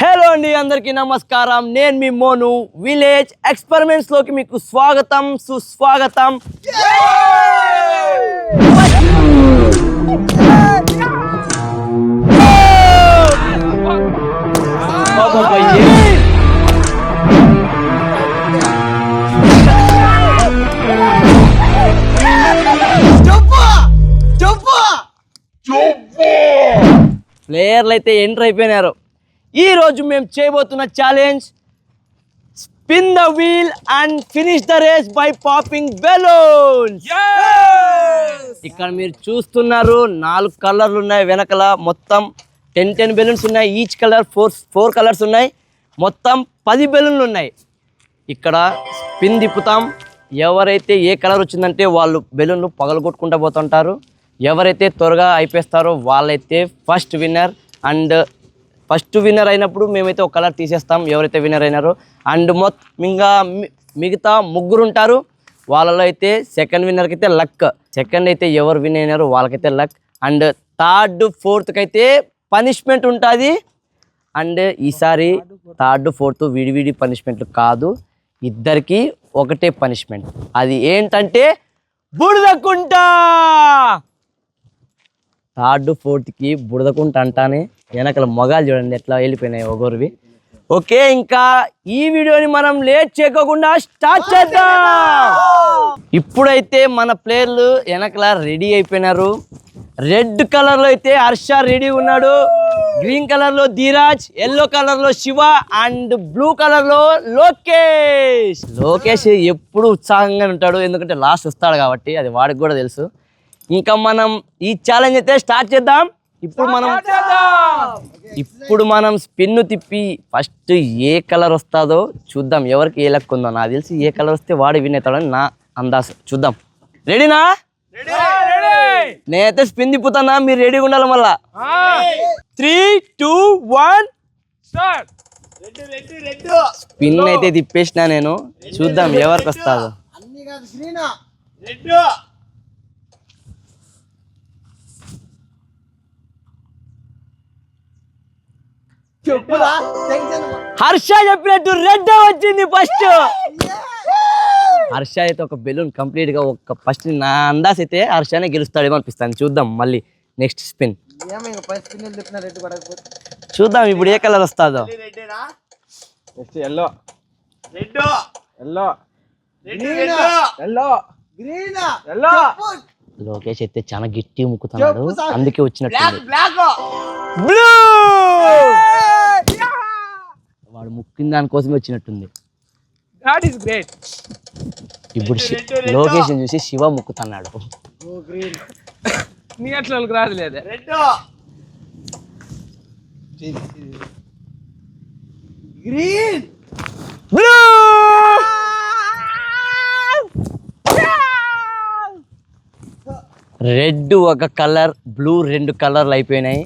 Hello అండి, అందరికీ నమస్కారం. నేను మీ మోను. విలేజ్ ఎక్స్పెరిమెంట్స్ లోకి మీకు స్వాగతం, సుస్వాగతం. ప్లేయర్లు అయితే ఎంటర్ అయిపోయినారు. ఈ రోజు మేము చేయబోతున్న challenge spin the wheel and finish the race by popping balloons. ఇక్కడ మీరు చూస్తున్నారు 4 కలర్లు ఉన్నాయి. వెనకల మొత్తం 10 బెలూన్స్ ఉన్నాయి. ఈచ్ కలర్ 4 కలర్స్ ఉన్నాయి. మొత్తం 10 బెలూన్లు ఉన్నాయి. ఇక్కడ స్పిన్ తిప్పుతాం. ఎవరైతే ఏ కలర్ వచ్చిందంటే వాళ్ళు బెలూన్లు పగలగొట్టుకుంటూ పోతుంటారు. ఎవరైతే త్వరగా అయిపోతారో వాళ్ళైతే first winner. And first winner అయినప్పుడు మేమైతే ఒక కలర్ తీసేస్తాం ఎవరైతే విన్నర్ అయినారో. అండ్ ఇంకా మిగతా 3 ఉంటారు. వాళ్ళలో అయితే సెకండ్ విన్నర్కి అయితే లక్. సెకండ్ అయితే ఎవరు విన్ అయినారో వాళ్ళకైతే లక్. అండ్ థర్డ్ ఫోర్త్కి అయితే పనిష్మెంట్ ఉంటుంది. అండ్ ఈసారి థర్డ్ ఫోర్త్ విడివిడి పనిష్మెంట్లు కాదు, ఇద్దరికి ఒకటే పనిష్మెంట్. అది ఏంటంటే బురదకుంట. థర్డ్ ఫోర్త్కి బురదకుంట అంటానే వెనకల మొగాలు చూడండి ఎట్లా వెళ్ళిపోయినాయి ఒకరివి. ఓకే, ఇంకా ఈ వీడియోని మనం లేట్ చేయకుండా స్టార్ట్ చేద్దాం. ఇప్పుడైతే మన ప్లేయర్లు వెనకల రెడీ అయిపోయినారు. రెడ్ కలర్లో అయితే హర్ష రెడీ ఉన్నాడు, గ్రీన్ కలర్లో ధీరాజ్, ఎల్లో కలర్లో శివ అండ్ బ్లూ కలర్లో లోకేష్. లోకేష్ ఎప్పుడు ఉత్సాహంగా ఉంటాడు, ఎందుకంటే లాస్ట్ వస్తాడు కాబట్టి అది వాడికి కూడా తెలుసు. ఇంకా మనం ఈ ఛాలెంజ్ అయితే స్టార్ట్ చేద్దాం. ఇప్పుడు మనం స్పిన్ తిప్పి ఫస్ట్ ఏ కలర్ వస్తుందో చూద్దాం. ఎవరికి ఏ లెక్క ఉందో నాకు తెలిసి ఏ కలర్ వస్తే వాడు విన్ అవుతాడని నా అందాజ. చూద్దాం. రెడీనా? నేనైతే స్పిన్ తిప్పుతానా, మీరు రెడీగా ఉండాలి. మళ్ళా 3, 2, 1 స్పిన్ అయితే తిప్పేసిన నేను. చూద్దాం ఎవరికి వస్తుందో. హర్ష చెప్పినట్టు రెడ్ వచ్చింది ఫస్ట్. హర్ష అయితే ఒక బెలూన్ కంప్లీట్ గా ఫస్ట్ నా అందాజ్ అయితే హర్షనే గెలుస్తాడేమో అనిపిస్తాను. చూద్దాం మళ్ళీ నెక్స్ట్ స్పిన్ చూద్దాం. ఇప్పుడు ఏ కలర్ వస్తుందో. లోకేష్ అయితే చాలా గట్టి ముక్కుతున్నాడు, అందుకే వచ్చినట్టు. వాడు ముక్కిన దానికోసమే వచ్చినట్టుంది. ఇప్పుడు లోకేష్ చూసి శివ ముక్కుతున్నాడు. రెడ్ ఒక కలర్, బ్లూ 2 కలర్లు అయిపోయినాయి.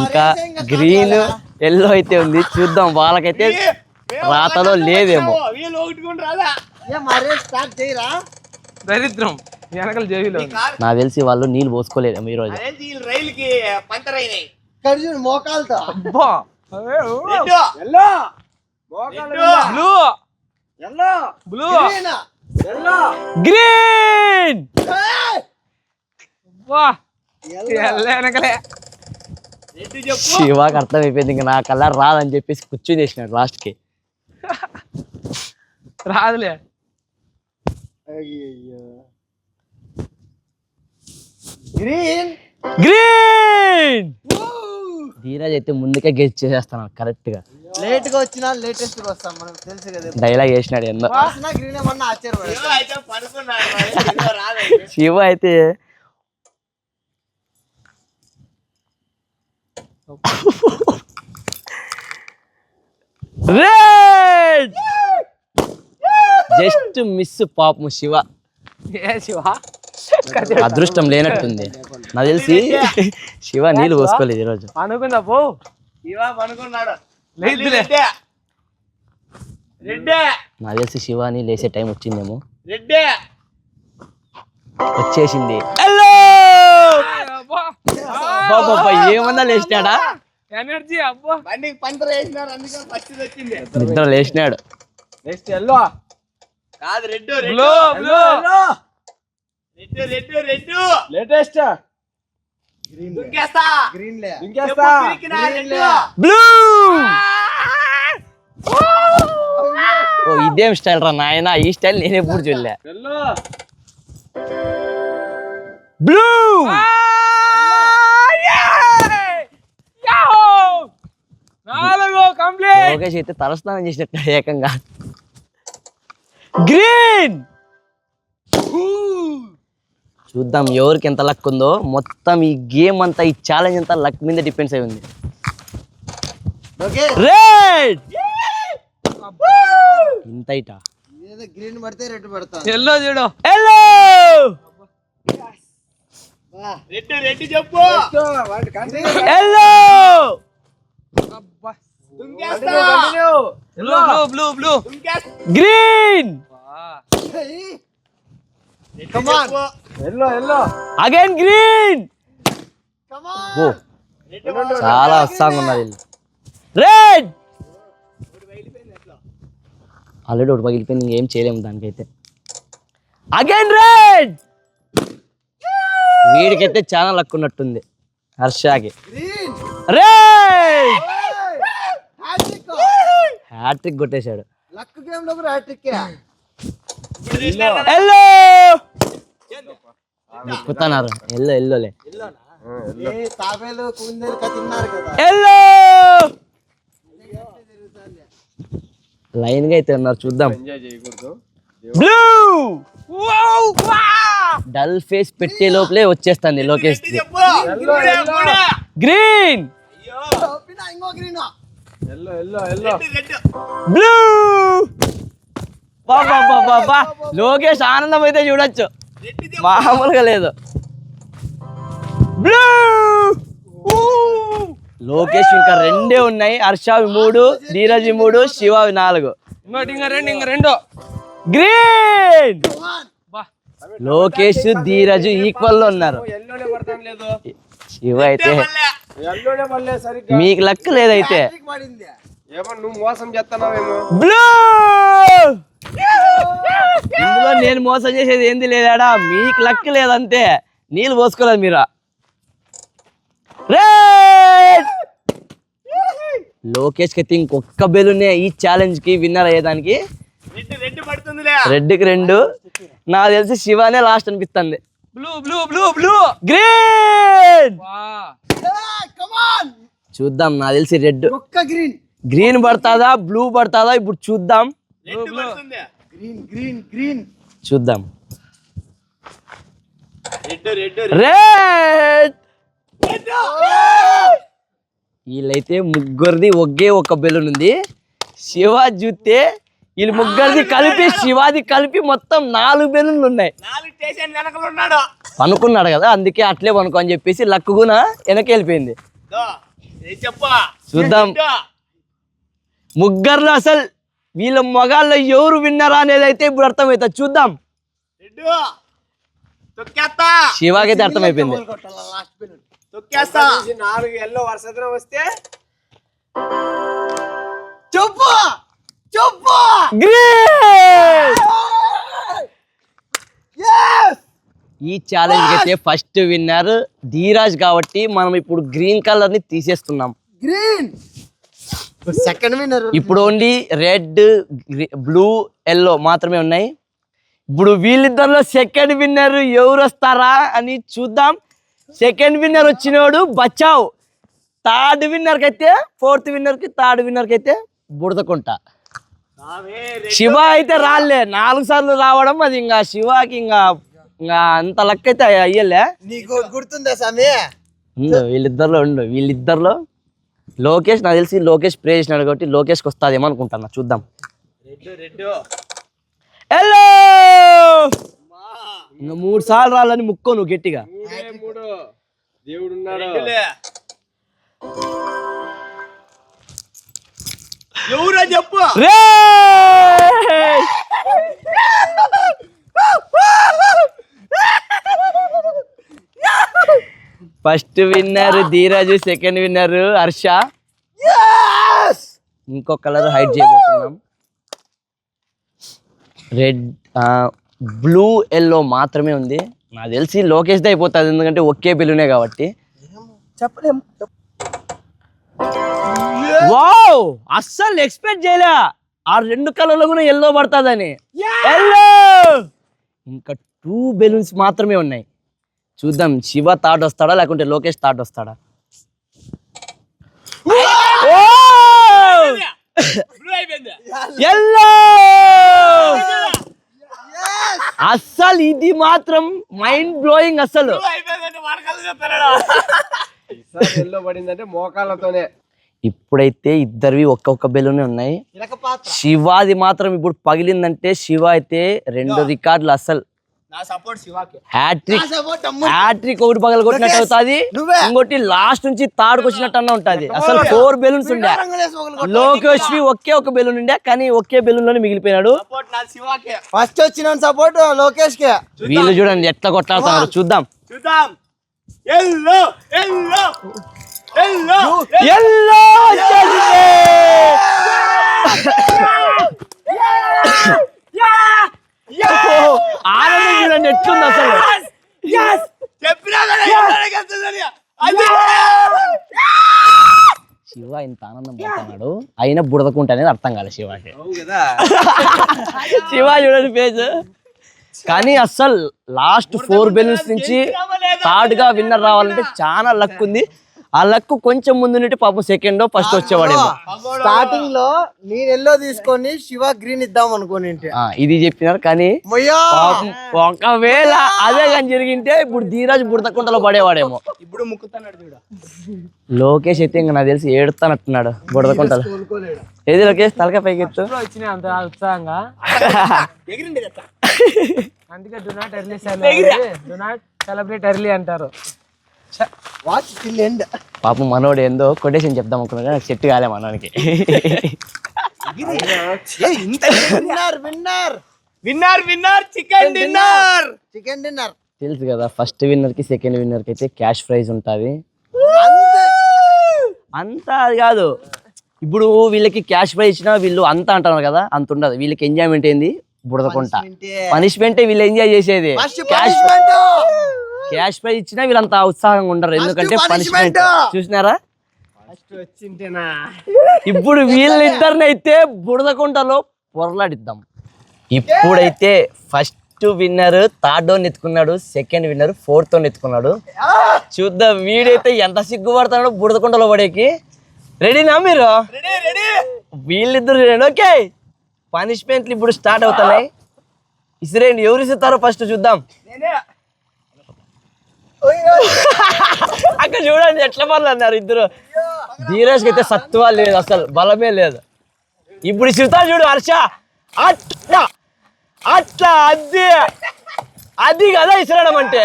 ఇంకా గ్రీన్, ఎల్లో అయితే ఉంది. చూద్దాం, వాళ్ళకైతే రాతలో లేదేమో. నాకు తెలిసి వాళ్ళు నీళ్ళు పోసుకోలేదు ఈరోజు. గ్రీన్ శివాకి అర్థం అయిపోయింది ఇంకా నా కలర్ రాదని చెప్పేసి కూర్చొని చేసినాడు లాస్ట్కి. రాదులే. గ్రీన్ గ్రీన్ ధీరాజ్ అయితే ముందుకే గెస్ చేసేస్తాను కరెక్ట్ గా. లేట్ గా వచ్చినా లేటెస్ట్ వస్తాం మనం, తెలుసు కదా. డైలాగ్ వేసినాడు ఎన్నో. శివ అయితే రెడ్ జస్ట్ మిస్ పాపం శివ. అదృష్టం లేనట్టుంది నాకు తెలిసి. శివ నీళ్ళు పోసుకోలేదు ఈరోజు. అనుకుందా పో నాకు తెలిసి శివాని లేసే టైం వచ్చిందేమో. వచ్చేసింది. ఏమన్నా లేచినాడా? ఎనర్జీ అబ్బా బండికి పంచర్ వేసినారు అందుకే ఫస్ట్ వచ్చింది. నిద్ర లేచినాడు. నెక్స్ట్ ఎల్లో కాదు red blue blue red red latest దుంకేస్తా గ్రీన్ లే ఇంకేస్తా బ్లూ. ఓ ఇదేం స్టైల్ రా నాయనా, ఈ స్టైల్ నేను ఎప్పుడు చూడలే. Yellow blue. నాలుగు కంప్లీట్. లోకేష్ అయితే తలస్నానం చేసినట్టు ఏకంగా. గ్రీన్. చూద్దాం ఎవరికి ఎంత లక్ ఉందో. మొత్తం ఈ గేమ్ అంతా, ఈ ఛాలెంజ్ అంతా లక్ మీద డిపెండ్స్ అయి ఉంది. Okay red. ఇంత ఇటా ఏదో గ్రీన్ పడితే రెడ్ పడతా ఎల్లో చూడు. ఎల్లో. రెడ్ రెడ్ చెప్పు ఎల్లో. అబ్బా దుంకేస్తా ఎల్లో బ్లూ బ్లూ బ్లూ దుంకేస్తా green. Come on. Yellow yellow again green. Come on. ఓ చాలా ఉత్సాహంగా ఉన్నది. రెడ్. ఆల్రెడీ ఒకటి పగిలిపోయింది, ఇంకేం చేయలేము దానికైతే. Again red. వీడికైతే చాలా లక్ ఉన్నట్టుంది హర్షాకి. Green. రెడ్. Hat-trick. హ్యాట్రిక్ కొట్టేశాడు. లక్ గేమ్ లో కూడా హ్యాట్రిక్ ఎల్లో. ఎక్కుతున్నారు. ఎల్లో ఎల్లోలే. ఏ తాబేలు కుందేలు తిన్నారు కదా ఎల్లో. లైన్ గా అయితే ఉన్నారు, చూద్దాం. ఎంజాయ్ చేయకూడదు. బ్లూ. డల్ ఫేస్ పెట్టే లోపలే వచ్చేస్తుంది లోకేష్. చెప్పు గ్రీన్. ఇంకో green yellow yellow yellow red blue. బాబా లోకేష్ ఆనందం అయితే చూడొచ్చు, మామూలుగా లేదు. బ్లూ. లోకేష్ ఇంకా రెండే ఉన్నాయి. హర్షవి 3, ధీరజ్ 3, శివవి 4. ఇంక రెండు గ్రీన్. బా లోకేష్ ధీరజ్ ఈక్వల్ లో ఉన్నారు. ఎల్లోనే పడతాం లేదు. శివ అయితే ఎల్లోనే పడలే సరిగ్గా. మీకు లక్ లేదైతే. పడింది ఏమో నువ్వు మోసం చేస్తున్నావేమో. బ్లూ. ఇందులో నేను మోసం చేసేది ఏంది లేదాడా, మీకు లక్ లేదంతే. నీళ్ళు పోసుకోలేదు మీరు. రెడ్. లోకేష్ కి ఇంకొక బెలూనే ఈ ఛాలెంజ్ కి విన్నర్ అయ్యేదానికి. రెడ్ రెడ్ పడుతుందిలే. రెడ్కి 2. నాకు తెలిసి శివానే లాస్ట్ అనిపిస్తుంది. Blue blue blue blue green. వా కమాన్ చూద్దాం, నాకు తెలిసి రెడ్. ఒక్క గ్రీన్ గ్రీన్ పడుతుందా బ్లూ పడుతుందా ఇప్పుడు చూద్దాం. రెడ్ పడుతుంది. గ్రీన్ గ్రీన్ గ్రీన్ చూద్దాం. Red red red. వీళ్ళైతే ముగ్గురిది ఒకే ఒక బెలూన్ ఉంది. శివ చూస్తే వీళ్ళు ముగ్గురిది కలిపి, శివాది కలిపి మొత్తం 4 బెలూన్లు ఉన్నాయి. 4 స్టేషన్ వెనకలు ఉన్నాడు. పనుకున్నాడు కదా, అందుకే అట్లే పనుకో అని చెప్పేసి లక్ గుణ వెనక్కి వెళ్ళిపోయింది. చెప్పు చూద్దాం ముగ్గురులో అసలు వీళ్ళ మొగాల్లో ఎవరు విన్నరా అనేది అయితే ఇప్పుడు అర్థమవుతుంది. చూద్దాం. రెడ్ తొక్కేస్తా శివాకైతే అర్థమైపోయింది. లాస్ట్ బెలూన్ తొక్కేస్తా 4 ఎల్లో వరుసగా వస్తే చెప్పు చెప్పు గ్రీన్. yes ఈ ఛాలెంజ్ అయితే ఫస్ట్ విన్నర్ ధీరాజ్ కాబట్టి మనం ఇప్పుడు గ్రీన్ కలర్ ని తీసేస్తున్నాం. గ్రీన్ సెకండ్ విన్నర్ ఇప్పుడు ఓన్లీ రెడ్, బ్లూ, ఎల్లో మాత్రమే ఉన్నాయి. ఇప్పుడు వీళ్ళిద్దరిలో సెకండ్ విన్నర్ ఎవరు వస్తారా అని చూద్దాం. సెకండ్ విన్నర్ వచ్చినోడు బచావ్. థర్డ్ విన్నర్కి అయితే, ఫోర్త్ విన్నర్కి, థర్డ్ విన్నర్కి అయితే బుడదకుంట. శివ అయితే రాలే 4 సార్లు రావడం, అది ఇంకా శివకి ఇంకా అంత లక్ అయితే అయ్యలే. నీకు గుర్తుందా సామి వీళ్ళిద్దరిలో లోకేష్, నాకు తెలిసి లోకేష్ ప్రే చేసినాడు కాబట్టి లోకేష్కి వస్తుందేమో అనుకుంటున్నా. చూద్దాం. రెడ్ హలో ఇంకా 3 సార్లు రాలని ముక్కో నువ్వు గట్టిగా. 3 దేవుడు ఉన్నాడు. ఎవరో చెప్పు. First winner Dheeraj, second winner Harsha. ఇంకో కలర్ హైడ్ చేయబోతున్నాం. రెడ్, బ్లూ, ఎల్లో మాత్రమే ఉంది. నాకు తెలిసి లోకేష్ది అయిపోతుంది, ఎందుకంటే ఒకే బెలూనే కాబట్టి. చెప్పలేము. వావ్, అస్సలు ఎక్స్పెక్ట్ చేయలే ఆ 2 కలర్లు కూడా ఎల్లో పడుతుందని. ఎల్లో. ఇంకా 2 బెలూన్స్ మాత్రమే ఉన్నాయి. చూద్దాం శివ థర్డ్ వస్తాడా లేకుంటే లోకేష్ థర్డ్ వస్తాడా. ఎల్లో. అస్సలు ఇది మాత్రం మైండ్ బ్లోయింగ్. అసలు ఎల్లో పడిందంటే మోకాళ్ళతోనే. ఇప్పుడైతే ఇద్దరివి ఒక్కొక్క బెలూనే ఉన్నాయి. శివాది మాత్రం ఇప్పుడు పగిలిందంటే శివ అయితే 2 రికార్డులు. అసలు నా సపోర్ట్ శివాకి. హ్యాట్రిక్ ఒకటి పగల కొట్టినట్టు అవుతుంది, ఇంకోటి లాస్ట్ నుంచి తాడుకు వచ్చినట్టు అన్న ఉంటది. అసలు 4 బెలూన్స్ ఉండే. లోకేష్ ఒకే ఒక బెలూన్ ఉండే, కానీ ఒకే బెలూన్ లోనే మిగిలిపోయినాడు. సపోర్ట్ నా శివాకి. ఫస్ట్ వచ్చిన సపోర్ట్ లోకేష్ కే. వీళ్ళు చూడండి ఎట్లా కొట్లాడుతున్నారు. చూద్దాం. ఎల్లో ఎల్లో ఎల్లో ఎల్లో ఆనందం చూడండి ఎట్లుంది అసలు. శివ ఇంత ఆనందం పడుతున్నాడు, అయినా బుడదకుంట అనేది అర్థం కాలేదు శివకి. శివ చూడండి పేజ్. కానీ అస్సలు లాస్ట్ 4 బెలూన్స్ నుంచి థర్డ్ గా విన్నర్ రావాలంటే చాలా లక్ ఉంది. ఆ లక్ కొంచెం ముందు నుండి పాపం సెకండ్ ఫస్ట్ వచ్చేవాడేమో. స్టార్టింగ్ లో నేను ఎల్లో తీసుకొని శివ గ్రీన్ ఇద్దాం అనుకోని ఇది చెప్పినారు, కానీ పాపం ఒకవేళ అదే కానీ జరిగింటే ఇప్పుడు ధీరాజ్ బుడతకుంటలో పడేవాడేమో. ఇప్పుడు ముక్కుతున్నాడు చూడ. లోకేష్ అయితే ఇంకా నాకు తెలిసి ఏడుతానట్టున్నాడు బుడతకుంటలో. ఏది లోకేష్ తలకాయ పైకి ఎత్తు. వచ్చినాయి అంత ఉత్సాహంగా, ఎగిరింది కదా. అందుకే do not early do not celebrate early అంటారు. Watch till end. పాపం మనోడు ఏందో కొటేషన్ చెప్దాం అనుకున్నా, నాకు సెట్ కాలే మనోనికి. Winner winner winner winner chicken dinner. Chicken dinner. తెలుసు కదా, ఫస్ట్ విన్నర్ కి సెకండ్ విన్నర్ కి అయితే క్యాష్ ప్రైజ్ ఉంటుంది. అంతా అది కాదు, ఇప్పుడు వీళ్ళకి క్యాష్ ప్రైజ్ ఇచ్చినా వీళ్ళు అంతా అంటున్నారు కదా, అంత ఉండదు. వీళ్ళకి ఎంజాయ్మెంట్ ఏంది బుడదకుంటా, పనిష్మెంటే వీళ్ళు ఎంజాయ్ చేసేది. క్యాష్ ప్రైజ్ ఇచ్చినా వీళ్ళంతా ఉత్సాహంగా ఉండరు, ఎందుకంటే పనిష్మెంట్. చూసినారా, ఇప్పుడు వీళ్ళిద్దరినైతే బుడదకుంటలో పొరలాడిద్దాం. ఇప్పుడైతే ఫస్ట్ విన్నర్ థర్డ్ వన్ ఎత్తుకున్నాడు, సెకండ్ విన్నర్ ఫోర్త్ వన్ ఎత్తుకున్నాడు. చూద్దాం వీడైతే ఎంత సిగ్గుపడుతున్నాడో బుడదకుంటలో పడేకి. రెడీనా మీరు? వీళ్ళిద్దరు రెడీ. ఓకే, పనిష్మెంట్లు ఇప్పుడు స్టార్ట్ అవుతున్నాయి. ఇసిరేండి, ఎవరు ఇస్తారో ఫస్ట్ చూద్దాం. అక్కడ చూడండి ఎట్లా పనులు అన్నారు ఇద్దరు. ధీరజ్కి అయితే సత్తువా లేదు, అసలు బలమే లేదు. ఇప్పుడు ఇసురుతారు చూడు హర్ష, అట్లా అట్లా, అది అది కదా ఇసరడం అంటే.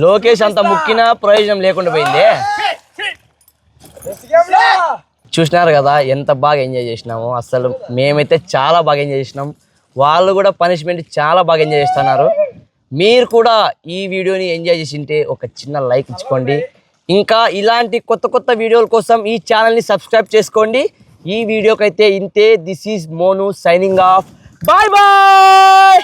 లోకేష్ అంత ముక్కిన ప్రయోజనం లేకుండా పోయింది. చూసినారు కదా ఎంత బాగా ఎంజాయ్ చేసినాము. అసలు మేమైతే చాలా బాగా ఎంజాయ్ చేసినాం, వాళ్ళు కూడా పనిష్మెంట్ చాలా బాగా ఎంజాయ్ చేస్తున్నారు. మీరు కూడా ఈ వీడియోని ఎంజాయ్ చేసింటే ఒక చిన్న లైక్ ఇచ్చుకోండి. ఇంకా ఇలాంటి కొత్త కొత్త వీడియోల కోసం ఈ ఛానల్ని సబ్స్క్రైబ్ చేసుకోండి. ఈ వీడియోకి అయితే ఇంతే. This is Monu signing off. Bye bye.